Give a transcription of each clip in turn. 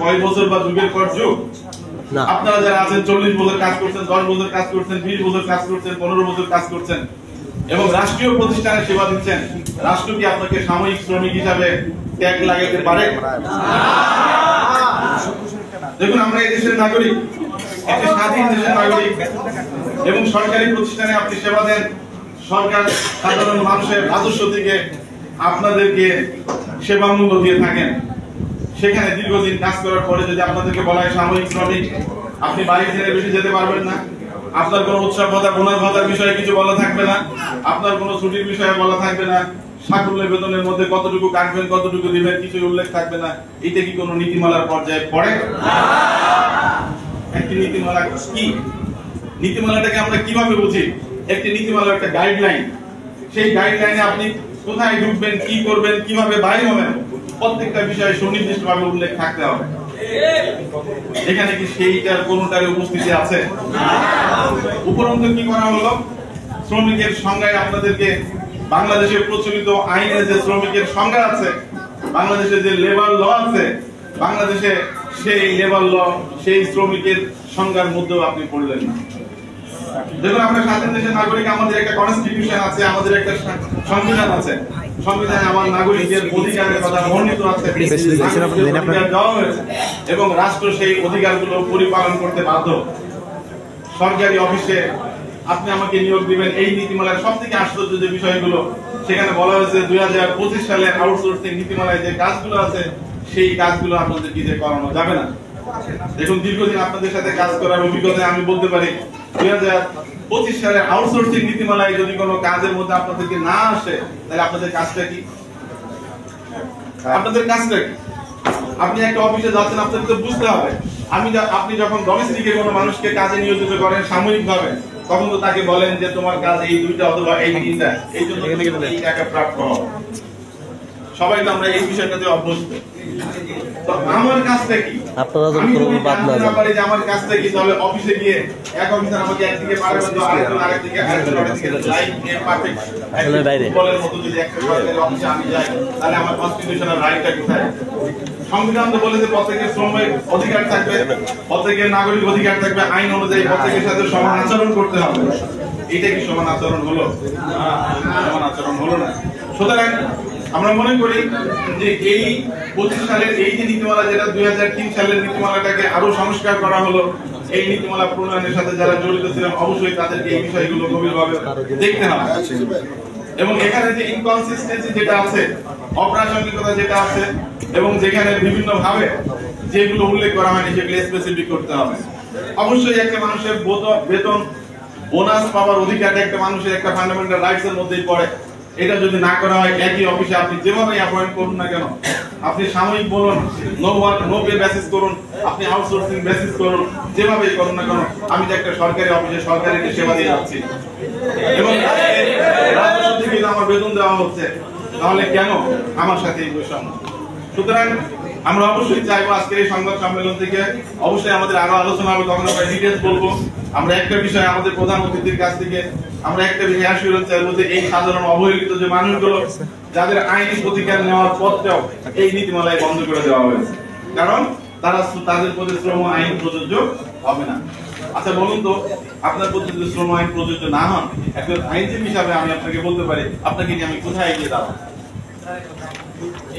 কয় বছর বা যুগের পর যুগ। আপনারা যারা আছেন 40 বছর কাজ করছেন, 10 বছর কাজ করছেন, 20 বছর কাজ করছেন, 15 বছর কাজ করছেন এবং রাষ্ট্রীয় প্রতিষ্ঠানে সেবা দিচ্ছেন, রাষ্ট্র কি আপনাকে সাময়িক শ্রমিক হিসাবে ট্যাগ লাগাতে পারে? দেখুন, আমরা এই দেশের নাগরিক, একটি স্বাধীন দেশের নাগরিক এবং সরকারি প্রতিষ্ঠানে আপনি সেবা দেন। সরকার সাধারণ মানুষের রাজস্ব থেকে আপনাদেরকে সেবা মূল্য দিয়ে থাকেন। সেখানে দীর্ঘদিন কাজ করার পরে যদি আপনাদেরকে বলা হয় সাময়িক শ্রমিক, আপনি 22 দিনের বেশি যেতে পারবেন না। আপনার কোনো উৎসব ভাতা, বোনাস ভাতার বিষয়ে কিছু বলা থাকবে না, আপনার কোনো ছুটির বিষয়ে বলা থাকবে না, সাকুল্যের বেতনের মধ্যে কতটুকু কাটবেন, কতটুকু দিবেন, কিছু উল্লেখ থাকবে না। এটা কি কোনো নীতিমালার পর্যায়ে পড়ে? একটি নীতিমালা কি? নীতিমালাটাকে আমরা কিভাবে বুঝি? একটি নীতিমালার একটা গাইডলাইন। সেই গাইডলাইনে আপনি কোথায় ঢুকবেন, কি করবেন, কিভাবে বাইরে হবেন, প্রত্যেকটা বিষয়ে সুনির্দিষ্টভাবে উল্লেখ থাকতে হবে। এখানে কি সেইটার কোনটার উপস্থিতি আছে? উপরন্তু কি করা হলো, শ্রমিকের সংজ্ঞায় আপনাদেরকে বাংলাদেশের প্রচলিত আইনে যে শ্রমিকের সংজ্ঞা আছে, বাংলাদেশে যে লেবার ল আছে, বাংলাদেশে সেই লেবার ল, সেই শ্রমিকের সংজ্ঞার মধ্যেও আপনি পড়লেন না। দেখুন, আমরা স্বাধীন দেশের নাগরিক, আমাদের একটা কনস্টিটিউশন আছে, আমাদের একটা সংবিধান আছে। সংবিধানে আমার নাগরিকের অধিকারের কথা বর্ণিত আছে এবং রাষ্ট্র সেই অধিকারগুলো পরিপালন করতে বাধ্য। সরকারি অফিসে আপনি আমাকে নিয়োগ দিবেন, এই নীতিমালার সব থেকে আশ্চর্য যে বিষয়গুলো সেখানে বলা হয়েছে 2025 সালে আউটসোর্সিং নীতিমালায় যে কাজগুলো আছে সেই কাজগুলো আপনাদের কি যে করানো যাবে না। দেখুন, দীর্ঘদিন আপনাদের সাথে কাজ করার অভিজ্ঞতায় আমি বলতে পারি 2025 সালে আউটসোর্সিং নীতিমালায় যদি কোনো কাজের মধ্যে আপনাদেরকে না আসে, তাহলে আপনাদের কাজটা কি? আপনাদের কাজটা কি? আপনি একটা অফিসে যাচ্ছেন, আপনাদের তো বুঝতে হবে। আপনি যখন ডোমেস্টিকে কোনো মানুষকে কাজে নিয়োজিত করেন সাময়িকভাবে, তখন তো তাকে বলেন যে তোমার কাজ এই 2টা অথবা এই 3টা, এই জন্য এই টাকা প্রাপ্ত হবে। সবাই তো আমরা এই বিষয়টাতে অভ্যস্ত। তো আমার কাজটা কি? আপনারা যখন কোনো বাদ না পারি যে আমার কাজটা কি, তাহলে অফিসে গিয়ে এক অফিসার আমাকে একদিকে পাঠাবেন, তো আরেকদিকে লাইন এর পারফেক্ট বাইরে বলের মতো যদি একটা সরকারি অফিসে আমি যাই, তাহলে আমার কনস্টিটিউশনাল রাইটটা কোথায়? সংবিধান তো বলেছে প্রত্যেকের শ্রমের অধিকার থাকবে, প্রত্যেকের নাগরিক অধিকার থাকবে, আইন অনুযায়ী প্রত্যেকের সাথে সমান আচরণ করতে হবে। এটা কি সমান আচরণ হলো? সমান আচরণ হলো না। সুতরাং আমরা মনে করি যে এই 25 সালের এই যে নীতিমালা, যেটা 2003 সালের নীতিমালাটাকে আরো সংস্কার করা হলো, এই নীতিমালা প্রণয়নের সাথে যারা জড়িত ছিলেন অবশ্যই তাদেরকে এই বিষয়গুলো গভীরভাবে দেখতে হবে। এবং এখানে যে ইনকনসিস্টেন্সি যেটা আছে, অপ্রাসঙ্গিকতা যেটা আছে, এবং যেখানে বিভিন্ন ভাবে যেগুলো উল্লেখ করা হয়নি সেগুলো স্পেসিফিক করতে হবে। অবশ্যই একটা মানুষের বেতন, বোনাস পাওয়ার অধিকার একটা মানুষের একটা ফান্ডামেন্টাল রাইটস এর মধ্যেই পড়ে। এটা যদি না করা হয়, একই অফিসে আপনি যেভাবে অ্যাপয়েন্ট করুন না কেন, আপনি সাময়িক বলুন, নো পে বেসিস করুন, আপনি আউটসোর্সিং বেসিস করুন, যেভাবেই করুন না কেন, আমি তো একটা সরকারি অফিসে সরকারি সেবা দিয়ে যাচ্ছি এবং রাজস্ব থেকে আমার বেতন দেওয়া হচ্ছে, তাহলে কেন আমার সাথে এই বৈষম্য? সুতরাং আমরা অবশ্যই চাইবো আজকের এই সংবাদ সম্মেলন থেকে অবশ্যই আমাদের আরো আলোচনা হবে, তখন আমরা ডিটেইলস বলবো। আমরা একটা বিষয় আমাদের প্রধান অতিথির কাছ থেকে আমরা একটা বিষয় অ্যাসিওরেন্স চাইবো যে এই সাধারণ অবহেলিত যে মানুষগুলো যাদের আইনি অধিকার নেওয়ার পথটাও এই নীতিমালায় বন্ধ করে দেওয়া হয়েছে, কারণ তাদের প্রতি শ্রম আইন প্রযোজ্য হবে না। আচ্ছা বলুন তো, আপনার প্রতি যদি শ্রম আইন প্রযোজ্য না হন, একজন আইনজীবী হিসাবে আমি আপনাকে বলতে পারি, আপনাকে কি আমি কোথায় এগিয়ে দাও?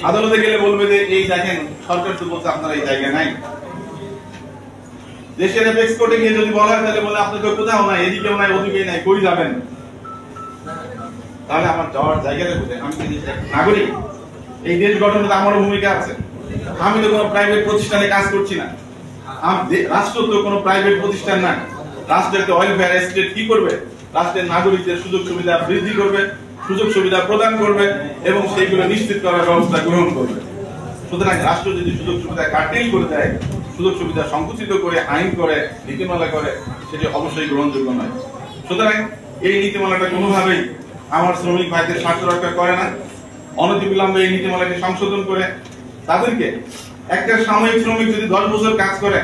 আদালতে গেলে বলবে যে এই দেখেন সরকার তো বলছে আপনারা এই জায়গায় নাই। দেশের এপেক্স কোর্টে গিয়ে যদি বলা হয়, তাহলে বলে আপনাকে কোথাও নাই, এদিকেও নাই, ওদিকেই নাই, কই যাবেন? তাহলে আমার যাওয়ার জায়গাটা কোথায়? আমি কি নাগরিক? এই দেশ গঠনে আমারও ভূমিকা আছে। আমি তো কোনো প্রাইভেট প্রতিষ্ঠানে কাজ করছি না। রাষ্ট্র তো কোনো প্রাইভেট প্রতিষ্ঠান না। রাষ্ট্রের একটা ওয়েলফেয়ার স্টেট কি করবে? রাষ্ট্রের নাগরিকদের সুযোগ সুবিধা বৃদ্ধি করবে, সুযোগ সুবিধা প্রদান করবে এবং সেইগুলো নিশ্চিত করার ব্যবস্থা গ্রহণ করবে। সুতরাং রাষ্ট্র যদি সুযোগ সুবিধা কার্টেল করে দেয়, সুযোগ সুবিধা সংকুচিত করে, আইন করে, নীতিমালা করে, সেটি অবশ্যই গ্রহণযোগ্য নয়। সুতরাং এই নীতিমালাটা কোনোভাবেই আমার শ্রমিক ভাইদের স্বার্থ রক্ষা করে না। অনতিবিলম্বে এই নীতিমালাটি সংশোধন করে তাদেরকে, একটা সাময়িক শ্রমিক যদি 10 বছর কাজ করে,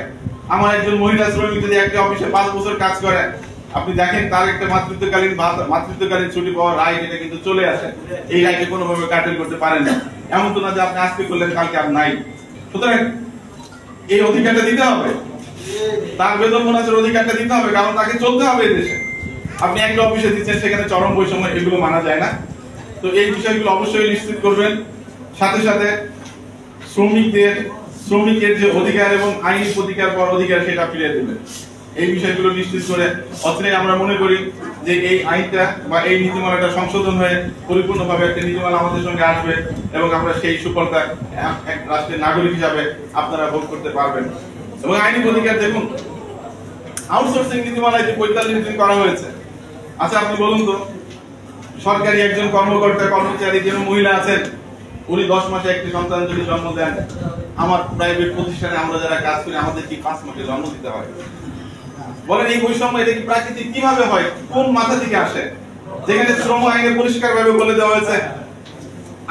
আমার একজন মহিলা শ্রমিক যদি একটা অফিসে 5 বছর কাজ করে, আপনি দেখেন তার একটা মাতৃত্বকালীন ছুটি পাওয়ার রাইট, এটা কিন্তু চলে আসে। এই রাইটে কোনোভাবে কাটেল করতে পারেন না। এমন তো না যে আপনি আজকে করলেন কালকে আর নাই। সুতরাং এই অধিকারটা দিতে হবে, তার বেতন বোনাসের অধিকারটা দিতে হবে, কারণ তাকে চলতে হবে এই দেশে। আপনি একটা অফিসে দিচ্ছেন, সেখানে চরম বৈষম্য, এগুলো মানা যায় না। তো এই বিষয়গুলো অবশ্যই নিশ্চিত করবেন। সাথে সাথে শ্রমিকের যে অধিকার এবং আইনি প্রতিকার পর অধিকার, সেটা ফিরিয়ে দেবেন। এই বিষয়গুলো নিশ্চিত করে অতএব আমরা মনে করি যে এই আইনটা বা এই নীতিমালাটা সংশোধন হয়ে পরিপূর্ণভাবে একটা নীতিমালা আমাদের সঙ্গে আসবে এবং আমরা সেই সুফলটা এক রাষ্ট্রের নাগরিক হিসাবে আপনারা ভোগ করতে পারবেন। এবং আইনি প্রতিকার দেখুন, আউটসোর্সিং নীতিমালায় যে 45 দিন করা হয়েছে। আচ্ছা আপনি বলুন তো, সরকারি একজন কর্মকর্তা কর্মচারী যেন মহিলা আছেন, উনি 10 মাসে একটি সন্তান যদি জন্ম দেন, আমার প্রাইভেট প্রতিষ্ঠানে আমরা যারা কাজ করি আমাদের কি 5 মাসে জন্ম দিতে হয়? বলেন এই বৈষম্য এটা কি প্রাকৃতিক কিভাবে হয়, কোন মাথা থেকে আসে? যেখানে শ্রম আইনে পরিষ্কার ভাবে বলে দেওয়া হয়েছে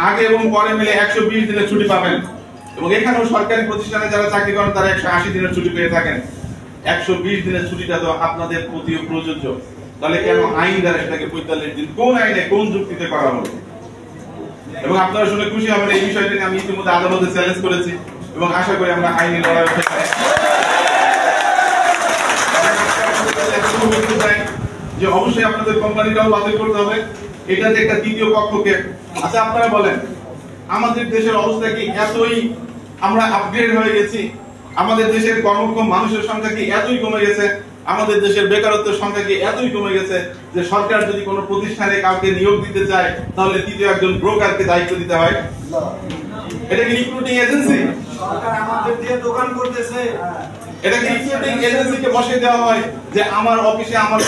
আগে এবং পরে মিলে 120 দিনের ছুটি পাবেন, এবং এখানেও সরকারি প্রতিষ্ঠানে যারা চাকরি করেন তারা 180 দিনের ছুটি পেয়ে থাকেন। 120 দিনের ছুটিটা তো আপনাদের প্রতিও প্রযোজ্য, তাহলে কেন আইন দ্বারা এটাকে 45 দিন, কোন আইনে কোন যুক্তিতে করা হলো? এবং আপনারা শুনে খুশি হবেন, এই বিষয়টাকে আমি ইতিমধ্যে আদালতে চ্যালেঞ্জ করেছি এবং আশা করি আমরা আইনি লড়াই যে অবশ্যই আপনাদের কোম্পানিটাও বাতিল করতে হবে। এটা যে একটা দ্বিতীয় পক্ষকে, আচ্ছা আপনারা বলেন আমাদের দেশের অবস্থা কি এতই আমরা আপগ্রেড হয়ে গেছি? আমাদের দেশের কর্মক্ষম মানুষের সংখ্যা কি এতই কমে গেছে? আমাদের দেশের বেকারত্বের সংখ্যা কি এতই কমে গেছে যে সরকার যদি কোনো প্রতিষ্ঠানে কাউকে নিয়োগ দিতে চায় তাহলে তৃতীয় একজন ব্রোকারকে দায়িত্ব দিতে হয়? এটা কি রিক্রুটিং এজেন্সি? সরকার আমাদের দিয়ে দোকান করতেছে। এটা কি রিক্রুটিং এজেন্সিকে বসিয়ে দেওয়া হয় যে আমার অফিসে আমার